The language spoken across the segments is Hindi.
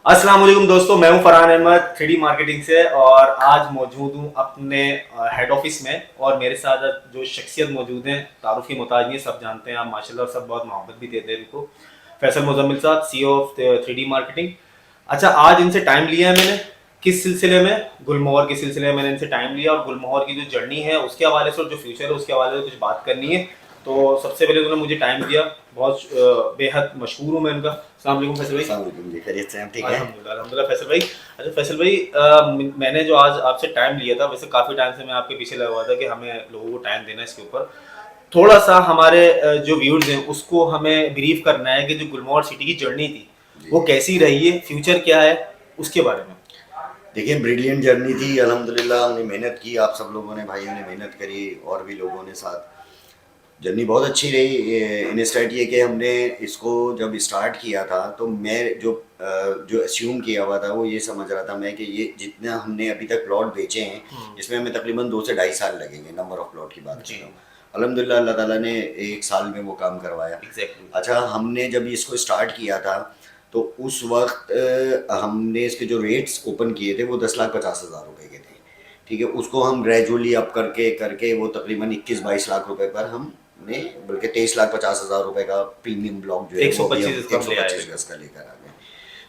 अस्सलाम वालेकुम दोस्तों, मैं हूं फरहान अहमद 3D मार्केटिंग से और आज मौजूद हूं अपने हेड ऑफिस में। और मेरे साथ जो शख्सियत मौजूद हैं तारुफ की मोहताज नहीं है, सब जानते हैं आप माशाल्लाह, और सब बहुत मोहब्बत भी देते हैं इनको। फैसल मुजम्मिल साहब, CEO ऑफ 3D मार्केटिंग। अच्छा, आज इनसे टाइम लिया है मैंने, किस सिलसिले में? गुलमोहर के सिलसिले में मैंने इनसे टाइम लिया और गुलमोहर की जो जर्नी है उसके हवाले से और जो फ्यूचर है उसके हवाले से कुछ बात करनी है। तो सबसे पहले उन्होंने मुझे टाइम दिया, बहुत बेहद मशहूर हूँ मैं इनका। अस्सलाम वालेकुम फैसल भाई। अस्सलाम वालेकुम जी, खैरियत से हैं? ठीक है। अल्हम्दुलिल्लाह अल्हम्दुलिल्लाह फैसल भाई। अच्छा फैसल भाई, मैंने जो आज आपसे टाइम लिया था, वैसे काफ़ी टाइम से मैं आपके पीछे लगा हुआ था कि हमें लोगों को टाइम देना है इसके ऊपर। थोड़ा सा हमारे जो व्यूअर्स हैं उसको हमें ब्रीफ करना है कि जो गुलमोहर सिटी की जर्नी थी जी वो कैसी रही है, फ्यूचर क्या है उसके बारे में। देखिए, ब्रिलियंट जर्नी थी। अल्हम्दुलिल्लाह हमने मेहनत की, आप सब लोगों ने, भाइयों ने मेहनत करी और भी लोगों ने साथ। जर्नी बहुत अच्छी रही। इंस्टेंट ये कि हमने इसको जब स्टार्ट किया था तो मैं जो अस्यूम किया हुआ था वो ये समझ रहा था मैं कि ये जितना हमने अभी तक प्लॉट बेचे हैं इसमें हमें तकरीबन 2 से ढाई साल लगेंगे, नंबर ऑफ प्लॉट की बात कर जी। रहा हूँ। अल्हम्दुलिल्लाह अल्लाह ताला ने 1 साल में वो काम करवाया। एग्जैक्टली। अच्छा, हमने जब इसको स्टार्ट किया था तो उस वक्त हमने इसके जो रेट्स ओपन किए थे वो 10,50,000 रुपए के थे। ठीक है, उसको हम ग्रेजुअली अप करके करके वो तकरीबन 21-22 लाख रुपए पर हमने, बल्कि 23,50,000 रुपए का प्रीमियम ब्लॉक जो है एक सौ वो अभी पच्चीस हम इसका एक हम सौ ले आए पच्चीस थे। गज का लेकर आ गए।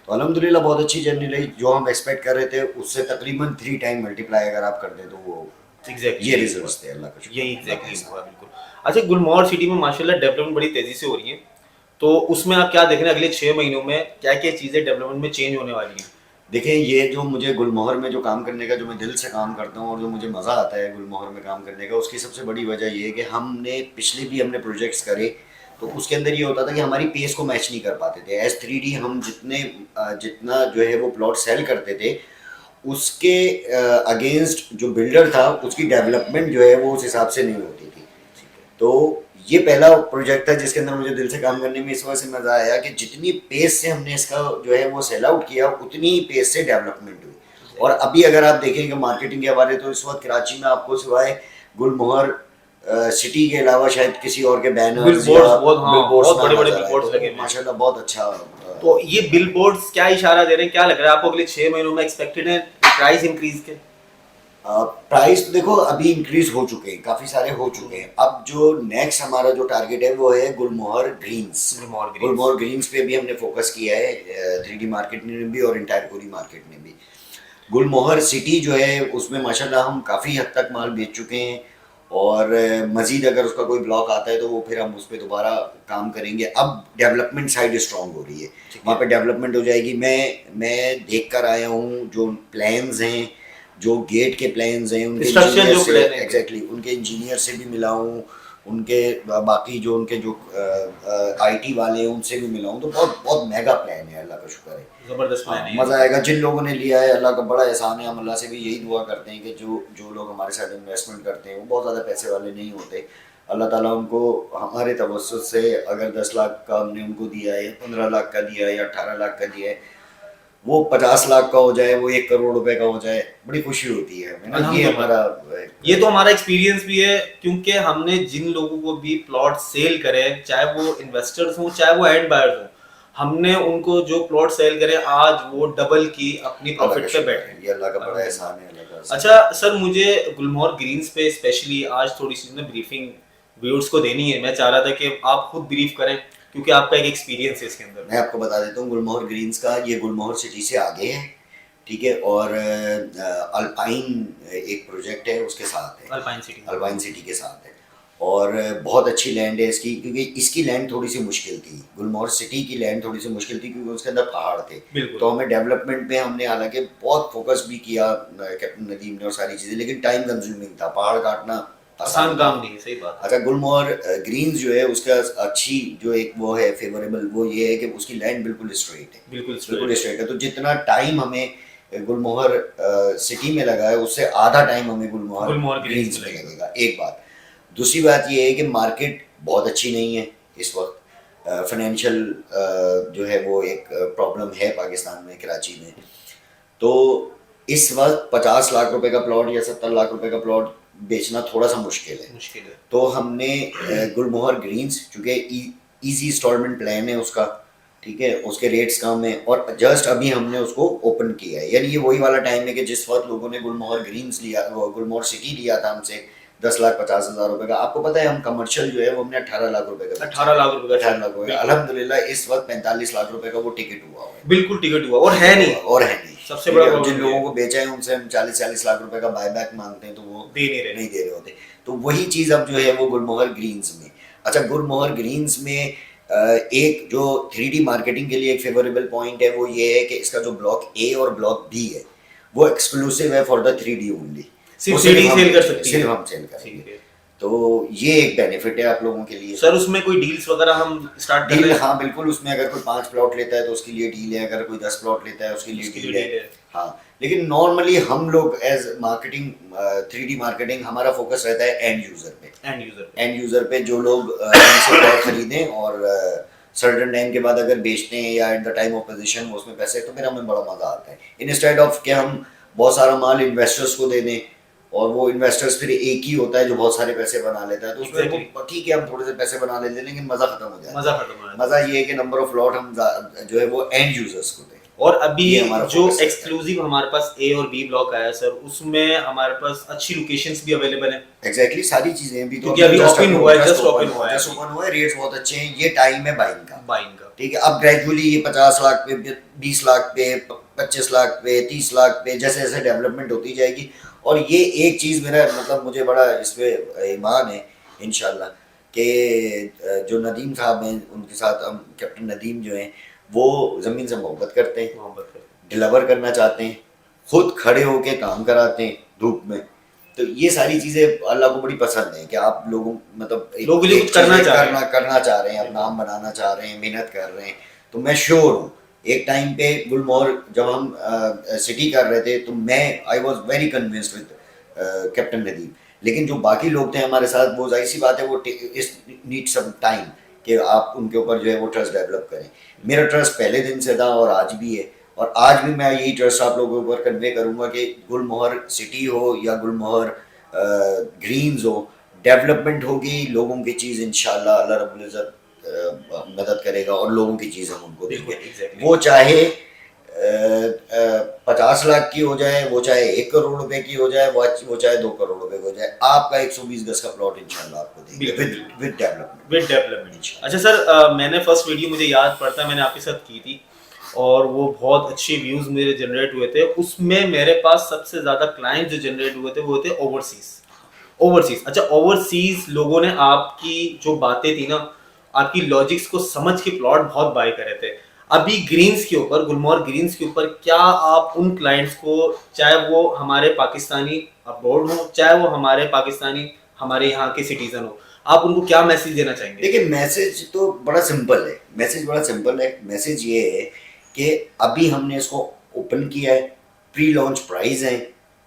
तो अल्हम्दुलिल्लाह बहुत अच्छी जर्नी रही। जो हम एक्सपेक्ट कर रहे थे उससे तकरीबन 3 टाइम मल्टीप्लाई अगर आप कर दें तो वो एग्जैक्टली ये यही हुआ। रिजल्ट्स थे। अल्लाह का शुक्र, यही अल्लाह का एग्जैक्टली एहसान। हुआ, बिल्कुल। अच्छा, गुलमोहर सिटी में माशाल्लाह डेवलपमेंट बड़ी तेजी से हो रही है, तो उसमें आप क्या देख रहे हैं अगले 6 महीनों में, क्या क्या चीजें डेवलपमेंट में चेंज होने वाली हैं? देखिए, ये जो मुझे गुलमोहर में जो काम करने का, जो मैं दिल से काम करता हूँ और जो मुझे मज़ा आता है गुलमोहर में काम करने का, उसकी सबसे बड़ी वजह ये है कि हमने पिछले भी हमने प्रोजेक्ट्स करे तो उसके अंदर ये होता था कि हमारी पेस को मैच नहीं कर पाते थे। S3D हम जितना जो है वो प्लॉट सेल करते थे उसके अगेंस्ट जो बिल्डर था उसकी डेवलपमेंट जो है वो उस हिसाब से नहीं होती थी। तो ये पहला प्रोजेक्ट था जिसके अंदर मुझे दिल से काम करने में इस वजह से मज़ा आया कि जितनी पेस से हमने इसका जो है वो सेल आउट किया उतनी ही पेस से डेवलपमेंट हुई। और अभी अगर आप देखेंगे मार्केटिंग के हवाले तो इस वक्त कराची में आपको सिवाय गुलमोहर सिटी के अलावा शायद किसी और के बैनर्स या बिलबोर्ड्स बहुत, हाँ, बिलबोर्ड्स बहुत ना बड़े बड़े नजर आए, बिलबोर्ड्स लगे तो हुए हैं। माशाल्लाह बहुत अच्छा। तो ये बिलबोर्ड्स क्या इशारा दे रहे हैं, क्या लग रहा है आपको अगले 6 महीनों में एक्सपेक्टेड है प्राइस इंक्रीज के? प्राइस तो देखो अभी इंक्रीज हो चुके हैं, काफ़ी सारे हो चुके हैं। अब जो नेक्स्ट हमारा जो टारगेट है वो है गुलमोहर ग्रीन्स। गुलमोहर ग्रीन्स। गुलमोहर ग्रीन्स पे भी हमने फोकस किया है, 3D मार्केट ने भी और इंटायर पूरी मार्केट ने भी। गुलमोहर सिटी जो है उसमें माशाल्लाह हम काफ़ी हद तक माल बेच चुके हैं और मज़ीद अगर उसका कोई ब्लॉक आता है तो वो फिर हम उस पर दोबारा काम करेंगे। अब डेवलपमेंट साइड स्ट्रांग हो रही है, वहाँ पे डेवलपमेंट हो जाएगी। मैं देख कर आया हूँ जो प्लान्स हैं, जो गेट के प्लान्स हैं, उनके स्ट्रक्चर इंजीनियर जो से, प्लान है। एग्जैक्टली उनके इंजीनियर से भी मिला हूँ, उनके बाकी जो उनके जो IT वाले हैं उनसे भी मिला हूँ। तो बहुत बहुत मेगा प्लान है, अल्लाह का शुक्र है। जबरदस्त हाँ, प्लान है मज़ा आएगा। जिन लोगों ने लिया है अल्लाह का बड़ा एहसान है। हम अल्लाह से भी यही दुआ करते हैं कि जो जो लोग हमारे साथ इन्वेस्टमेंट करते हैं वो बहुत ज़्यादा पैसे वाले नहीं होते। अल्लाह ताला उनको हमारे तवज्जुह से अगर 10 लाख का हमने उनको दिया है, 15 लाख का दिया है या 18 लाख का दिया है, वो 50 लाख का हो जाए, वो 1 करोड़ रुपए का हो जाए, बड़ी खुशी होती है हमें ना। ये अल्हम्दुलिल्लाह। हमारा ये तो हमारा एक्सपीरियंस भी है, क्योंकि हमने जिन लोगों को भी प्लॉट सेल करे, चाहे वो इन्वेस्टर्स हों चाहे वो एंड बायर्स हों, हमने उनको जो प्लॉट सेल करे आज वो डबल की अपनी अल्लाह का प्रॉफिट पे शुक्र बैठे है, हैं। ये अल्लाह का बड़ा अल्हम्दुलिल्लाह। एहसान है, अल्लाह का एहसान अच्छा सर, मुझे गुलमोहर ग्रीन्स पे स्पेशली आज थोड़ी सी ना ब्रीफिंग व्यूअर्स को देनी है। मैं चाह रहा था कि आप खुद ब्रीफ करें, क्योंकि आपका एक एक्सपीरियंस है इसके है। अंदर। मैं आपको बता देता हूँ गुलमोहर ग्रीन्स का, ये गुलमोहर सिटी से आगे है। ठीक है, और अल्पाइन एक प्रोजेक्ट है उसके साथ है, अल्पाइन सिटी। अल्पाइन सिटी के साथ है। और बहुत अच्छी लैंड है इसकी, क्योंकि इसकी लैंड थोड़ी सी मुश्किल थी। गुलमोहर सिटी की लैंड थोड़ी सी मुश्किल थी क्योंकि उसके अंदर पहाड़ थे। बिल्कुल। तो हमें डेवलपमेंट में हमने हालांकि बहुत फोकस भी किया कैप्टन नदीम ने और सारी चीज़ें, लेकिन टाइम कंज्यूमिंग था, पहाड़ काटना आसान आसान काम नहीं। नहीं है, सही बात है। अच्छा, गुलमोहर ग्रीन्स जो है उसका अच्छी जो एक वो है फेवरेबल, वो ये है कि उसकी लैंड बिल्कुल स्ट्रेट है, बिल्कुल बिल्कुल स्ट्रेट है। स्ट्रेट है। तो जितना टाइम हमें गुलमोहर सिटी में लगा है उससे आधा टाइम हमें गुलमोहर गुलमोहर ग्रीन्स ग्रीन्स में में लगेगा। लगेगा, एक बात। दूसरी बात ये है कि मार्केट बहुत अच्छी नहीं है इस वक्त। फाइनेंशियल जो है वो एक प्रॉब्लम है पाकिस्तान में, कराची में। तो इस वक्त 50 लाख रुपए का प्लॉट या 70 लाख रुपए का प्लॉट बेचना थोड़ा सा मुश्किल है। मुश्किल है। तो हमने गुलमोहर ग्रीन्स, चूँकि ईजी इंस्टॉलमेंट प्लान है उसका, ठीक है, उसके रेट्स कम है और जस्ट अभी हमने उसको ओपन किया है। यानी ये वही वाला टाइम है कि जिस वक्त लोगों ने गुलमोहर ग्रीन्स लिया, गुलमोहर सिटी लिया था हमसे 10,50,000 रुपए का। आपको पता है हम कमर्शियल जो है वो हमने 18 लाख रुपए का, 18 लाख रुपए का, 18 लाख रुपए। अल्हम्दुलिल्लाह इस वक्त 45 लाख रुपए का वो टिकट हुआ है। बिल्कुल टिकट हुआ और है नहीं, और है नहीं। सबसे बड़ा जिन लोगों को बेचा है उनसे हम 40-40 लाख रुपए का बायबैक मांगते हैं तो वो नहीं दे रहे होते। तो वही चीज अब जो है वो गुलमोहर ग्रीन्स में। अच्छा, गुलमोहर ग्रीन्स में एक जो 3D मार्केटिंग के लिए एक फेवरेबल पॉइंट है वो ये है कि इसका जो ब्लॉक ए और ब्लॉक बी है वो एक्सक्लूसिव है फॉर द 3D ओनली। सिर्फ 3D सेल कर सकती है, सिर्फ हम सेल करेंगे। तो ये एक बेनिफिट है आप लोगों के लिए। सर उसमें कोई डील्स वगैरह हम स्टार्ट कर रहे हैं? हाँ बिल्कुल, उसमें अगर कोई 5 प्लॉट लेता है तो उसके लिए डील है, अगर कोई 10 प्लॉट लेता है उसके लिए डील है। हाँ, लेकिन नॉर्मली हम लोग एज मार्केटिंग 3D मार्केटिंग हमारा फोकस रहता है एंड यूजर पे जो लोग हमसे प्लॉट खरीदें और सर्टेन टाइम के बाद अगर बेचते हैं या at the time of position उसमें पैसे, तो मेरा हमें बड़ा मजा आता है। इंस्टेड ऑफ कि हम बहुत सारा माल इन्वेस्टर्स को दे दें और वो इन्वेस्टर्स फिर एक ही होता है जो बहुत सारे पैसे बना लेता है, तो उसमें ठीक है हम थोड़े से पैसे बना लेते हैं लेकिन मजा खत्म हो जाता है। मजा ये है कि नंबर ऑफ लॉट हम जो है वो एंड यूजर्स को दें। और अभी जो एक्सक्लूसिव हमारे पास ए और बी ब्लॉक आया सर, उसमें हमारे पास अच्छी लोकेशंस भी अवेलेबल हैं। एग्जैक्टली, सारी चीजें भी तो अभी ओपन हुआ है, जस्ट ओपन हुआ है। रेट्स बहुत अच्छे हैं, ये टाइम है बाइंग का। ठीक है, अब ग्रेजुअली ये 50 लाख पे, 20 लाख पे, 25 लाख पे, 30 लाख पे जैसे जैसे डेवलपमेंट होती जाएगी। और ये एक चीज़ मेरा मतलब मुझे बड़ा इस पे ईमान है इंशाल्लाह कि जो नदीम साहब हैं उनके साथ हम, कैप्टन नदीम जो हैं वो ज़मीन से मोहब्बत करते हैं, डिलीवर करना चाहते हैं, खुद खड़े होके काम कराते हैं धूप में। तो ये सारी चीज़ें अल्लाह को बड़ी पसंद है कि आप लोगों मतलब लोगों के लिए कुछ करना चाह रहे हैं, अपना नाम बनाना चाह रहे हैं, मेहनत कर रहे हैं। तो मैं श्योर हूँ एक टाइम पे गुलमोहर जब हम सिटी कर रहे थे तो मैं I was very convinced with captain Nadeem, लेकिन जो बाकी लोग थे हमारे साथ वो जाहिर सी बात है वो इस नीड सम टाइम कि आप उनके ऊपर जो है वो ट्रस्ट डेवलप करें। मेरा ट्रस्ट पहले दिन से था और आज भी है, और आज भी मैं यही ट्रस्ट आप लोगों के ऊपर कन्वे करूँगा कि गुलमोहर सिटी हो या गुलमोहर ग्रीन्स हो, डेवलपमेंट होगी, लोगों की चीज़ इंशाल्लाह अल्लाह रब्बुल इज़्ज़त मदद करेगा और लोगों की चीज़ हम उनको देंगे। वो चाहे 50 लाख की हो जाए, वो चाहे 1 करोड़ रुपए की हो जाए, वो चाहे 2 करोड़ रुपए की हो जाए, आपका 120 गज का प्लॉट इंशाल्लाह आपको देंगे विद डेवलपमेंट। अच्छा सर, मैंने फर्स्ट वीडियो मुझे याद पड़ता है मैंने आपके साथ की थी और वो बहुत अच्छे व्यूज मेरे जनरेट हुए थे। उसमें मेरे पास सबसे ज्यादा क्लाइंट जो जनरेट हुए थे वो थे ओवरसीज। अच्छा, ओवरसीज लोगों ने आपकी जो बातें थी ना, आपकी लॉजिक्स को समझ के प्लॉट बहुत बाय करे थे। अभी ग्रीन्स के ऊपर, गुलमोहर ग्रीन्स के ऊपर क्या आप उन क्लाइंट्स को, चाहे वो हमारे पाकिस्तानी अब्रॉड हो, चाहे वो हमारे पाकिस्तानी हमारे यहाँ के सिटीजन हो, आप उनको क्या मैसेज देना चाहेंगे? देखिए, मैसेज तो बड़ा सिंपल है। मैसेज ये है कि अभी हमने इसको ओपन किया है, प्री लॉन्च प्राइस है,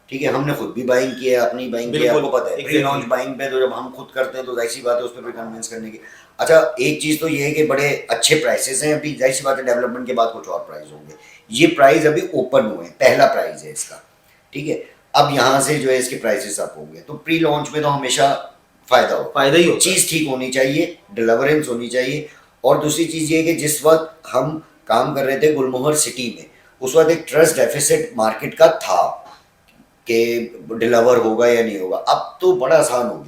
ठीक है, हमने खुद भी बाइंग किया है, अपनी बाइंग किया है, आपको पता है। प्री लॉन्च बाइंग पे तो जब हम खुद करते हैं तो जाहिर सी बात है उस पर भी कन्विंस करने की। अच्छा, एक चीज़ तो ये है कि बड़े अच्छे प्राइसेस हैं, अभी जाहिर सी बात है डेवलपमेंट के बाद कुछ और प्राइस होंगे। ये प्राइस अभी ओपन हुए, पहला प्राइस है इसका, ठीक है। अब यहाँ से जो है इसके प्राइसेस अप होंगे, तो प्री लॉन्च में तो हमेशा फायदा ही हो। चीज़ ठीक होनी चाहिए, डिलीवरेंस होनी चाहिए। और दूसरी चीज़ ये है कि जिस वक्त हम काम कर रहे थे गुलमोहर सिटी में, उस वक्त एक ट्रस्ट डेफिसिट मार्केट का था कि डिलीवर होगा या नहीं होगा। अब तो बड़ा आसान हो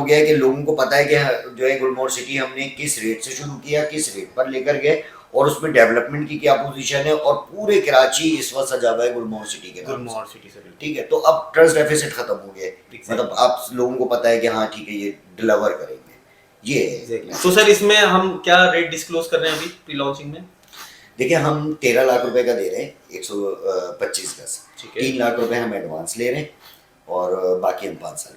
गया है कि लोगों को पता है कि जो है गुलमोहर सिटी हमने किस रेट से शुरू किया, किस रेट पर लेकर गए और उसमें डेवलपमेंट की क्या पोजीशन है, और पूरे कराची इस वक्त सजा हुआ है गुलमोहर सिटी के नाम से, ठीक है। तो अब ट्रस्ट डेफिसिट खत्म हो गया है, मतलब आप लोगों को पता है कि हाँ ठीक है ये डिलीवर करेंगे, ये है। तो सर इसमें हम क्या रेट डिस्क्लोज कर रहे हैं अभी प्री लॉन्चिंग में? देखिए, हम 13 लाख रुपए का दे रहे हैं 125 गज, 3 लाख रुपए हम एडवांस ले रहे हैं और बाकी हम 5 साल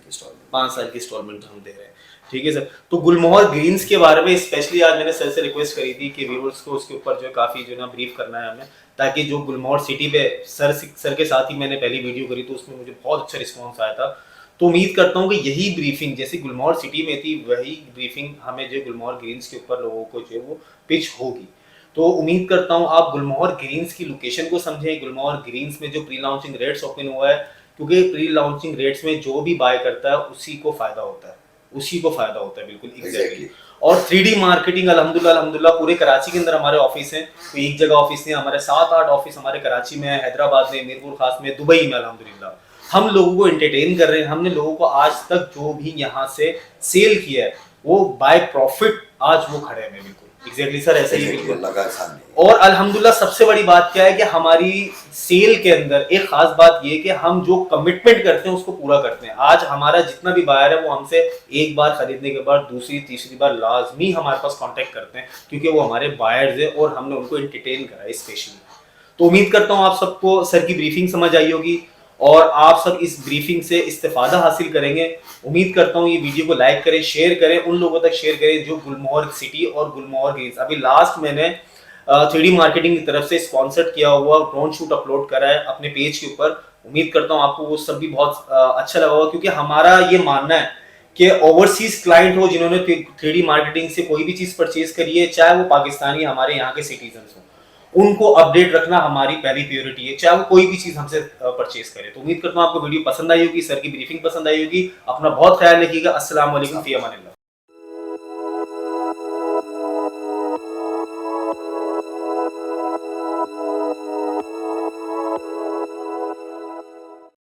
की इंस्टॉलमेंट हम दे रहे हैं, ठीक है सर। तो गुलमोहर ग्रीन्स के बारे में स्पेशली आज मैंने सर से रिक्वेस्ट करी थी कि व्यूअर्स को उसके ऊपर जो है काफ़ी जो है ना ब्रीफ करना है हमें, ताकि जो गुलमोहर सिटी पे सर के साथ ही मैंने पहली वीडियो करी तो उसमें मुझे बहुत अच्छा रिस्पॉन्स आया था। तो उम्मीद करता हूँ कि यही ब्रीफिंग जैसे गुलमोहर सिटी में थी वही ब्रीफिंग हमें जो गुलमोहर ग्रीन्स के ऊपर लोगों को जो है वो पिच होगी। तो उम्मीद करता हूँ आप गुलमोहर ग्रीन्स की लोकेशन को समझें, गुलमोहर ग्रीन्स में जो प्री लॉन्चिंग रेट्स ओपन हुआ है, क्योंकि प्री लॉन्चिंग रेट्स में जो भी बाय करता है उसी को फायदा होता है बिल्कुल एग्जैक्टली। और 3D मार्केटिंग अल्हम्दुलिल्लाह अल्हम्दुलिल्लाह पूरे कराची के अंदर हमारे ऑफिस हैं। तो एक जगह ऑफिस नहीं, हमारे 7-8 ऑफिस हमारे कराची में, हैदराबाद में, मीरपुर खास में, दुबई में अल्हम्दुलिल्लाह। हम लोगों को एंटरटेन कर रहे हैं। हमने लोगों को आज तक जो भी यहाँ से सेल किया है वो बाय प्रॉफिट आज वो खड़े हैं बिल्कुल। एग्जैक्टली सर, ऐसे ही बिल्कुल। अल्लाह का एहसान है। और अल्हम्दुलिल्लाह सबसे बड़ी बात क्या है कि हमारी सेल के अंदर एक खास बात ये कि हम जो कमिटमेंट करते हैं उसको पूरा करते हैं। आज हमारा जितना भी बायर है वो हमसे एक बार खरीदने के बाद दूसरी तीसरी बार लाजमी हमारे पास कांटेक्ट करते हैं, क्योंकि वो हमारे बायर्स है और हमने उनको एंटरटेन करा है स्पेशली। तो उम्मीद करता हूँ आप सबको सर की ब्रीफिंग समझ आई होगी और आप सब इस ब्रीफिंग से इस्तेफादा हासिल करेंगे। उम्मीद करता हूँ ये वीडियो को लाइक करें, शेयर करें, उन लोगों तक शेयर करें जो गुलमोहर सिटी और गुलमोहर ग्रीन्स, अभी लास्ट मैंने 3D मार्केटिंग की तरफ से स्पॉन्सर्ड किया हुआ ड्रोन शूट अपलोड करा है अपने पेज के ऊपर। उम्मीद करता हूँ आपको वो सब भी बहुत अच्छा लगा होगा, क्योंकि हमारा ये मानना है कि ओवरसीज क्लाइंट हो जिन्होंने 3D मार्केटिंग से कोई भी चीज परचेज करी है, चाहे वो पाकिस्तानी हमारे यहाँ के सिटीजन हो, उनको अपडेट रखना हमारी पहली प्रायोरिटी है, चाहे वो कोई भी चीज हमसे परचेज करे। तो उम्मीद करता हूँ आपको वीडियो पसंद आई होगी, सर की ब्रीफिंग पसंद आई होगी। अपना बहुत ख्याल रखिएगा। अस्सलाम वालेकुम, फी अमानिल्लाह।